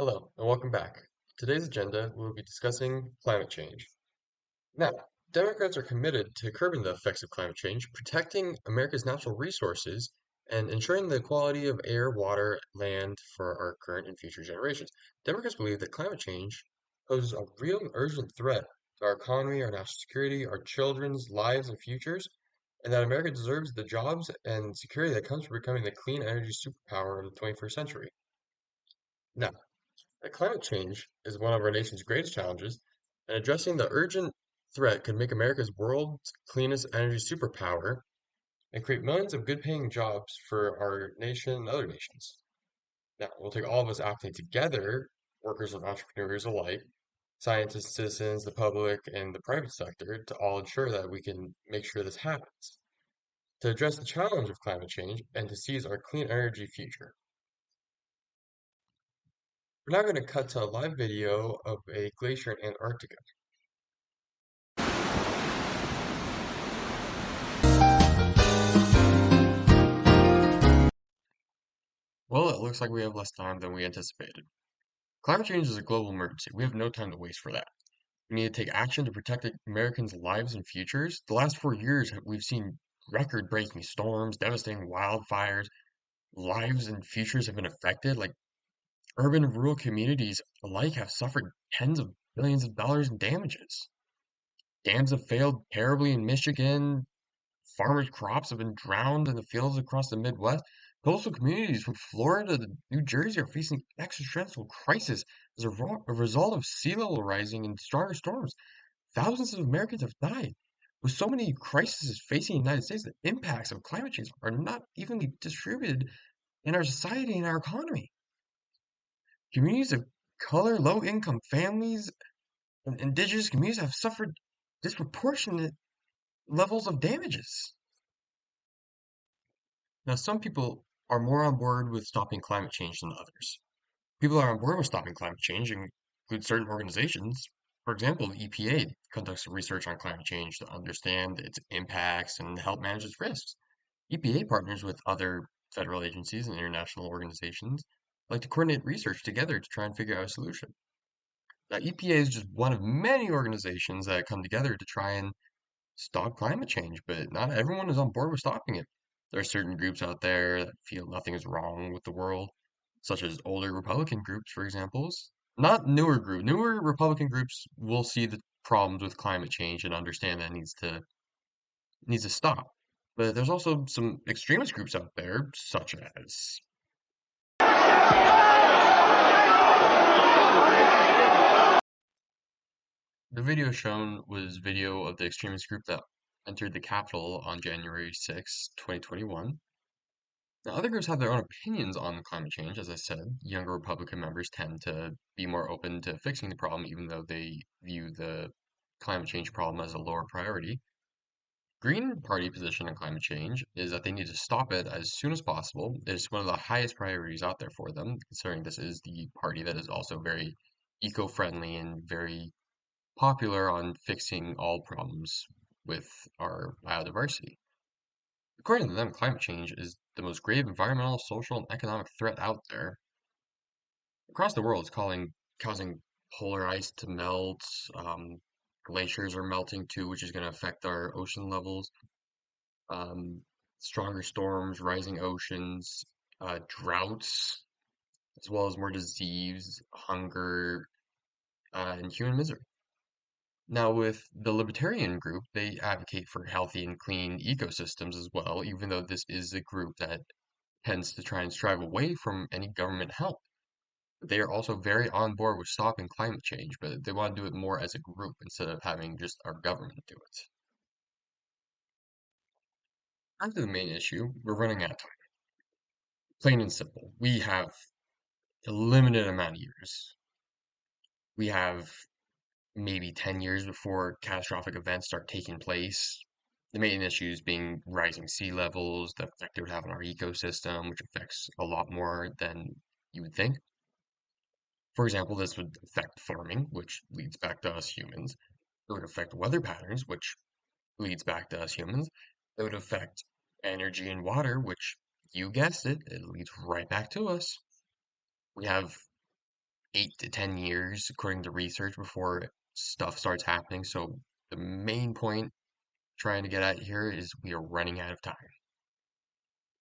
Hello, and welcome back. Today's agenda, we'll be discussing climate change. Now, Democrats are committed to curbing the effects of climate change, protecting America's natural resources, and ensuring the quality of air, water, land for our current and future generations. Democrats believe that climate change poses a real and urgent threat to our economy, our national security, our children's lives and futures, and that America deserves the jobs and security that comes from becoming the clean energy superpower of the 21st century. Now, climate change is one of our nation's greatest challenges, and addressing the urgent threat could make America's world's cleanest energy superpower and create millions of good-paying jobs for our nation and other nations. Now, it will take all of us acting together, workers and entrepreneurs alike, scientists, citizens, the public, and the private sector, to all ensure that we can make sure this happens, to address the challenge of climate change and to seize our clean energy future. We're now going to cut to a live video of a glacier in Antarctica. Well, it looks like we have less time than we anticipated. Climate change is a global emergency. We have no time to waste for that. We need to take action to protect Americans' lives and futures. The last 4 years, we've seen record-breaking storms, devastating wildfires. Lives and futures have been affected. Like urban and rural communities alike have suffered tens of billions of dollars in damages. Dams have failed terribly in Michigan. Farmers' crops have been drowned in the fields across the Midwest. Coastal communities from Florida to New Jersey are facing existential crisis as a result of sea level rising and stronger storms. Thousands of Americans have died. With so many crises facing the United States, the impacts of climate change are not evenly distributed in our society and our economy. Communities of color, low income families, and indigenous communities have suffered disproportionate levels of damages. Now, some people are more on board with stopping climate change than others. People that are on board with stopping climate change include certain organizations. For example, the EPA conducts research on climate change to understand its impacts and help manage its risks. EPA partners with other federal agencies and international organizations like to coordinate research together to try and figure out a solution. Now, EPA is just one of many organizations that come together to try and stop climate change, but not everyone is on board with stopping it. There are certain groups out there that feel nothing is wrong with the world, such as older Republican groups, for example. Not newer groups. Newer Republican groups will see the problems with climate change and understand that it needs to stop. But there's also some extremist groups out there, such as the video shown was video of the extremist group that entered the Capitol on January 6, 2021. Now, other groups have their own opinions on climate change. As I said, younger Republican members tend to be more open to fixing the problem, even though they view the climate change problem as a lower priority. Green Party position on climate change is that they need to stop it as soon as possible. It's one of the highest priorities out there for them, considering this is the party that is also very eco-friendly and very popular on fixing all problems with our biodiversity. According to them, climate change is the most grave environmental, social, and economic threat out there. Across the world, causing polar ice to melt. Glaciers are melting too, which is going to affect our ocean levels. Um, Stronger storms, rising oceans, droughts, as well as more disease, hunger, and human misery. Now, with the libertarian group, they advocate for healthy and clean ecosystems as well, even though this is a group that tends to try and strive away from any government help. They are also very on board with stopping climate change, but they want to do it more as a group instead of having just our government do it. On to the main issue, we're running out of time. Plain and simple. We have a limited amount of years. We have maybe 10 years before catastrophic events start taking place. The main issues being rising sea levels, the effect it would have on our ecosystem, which affects a lot more than you would think. For example, this would affect farming, which leads back to us humans. It would affect weather patterns, which leads back to us humans. It would affect energy and water, which you guessed it, it leads right back to us. We have 8 to 10 years, according to research, before stuff starts happening. So the main point trying to get at here is we are running out of time.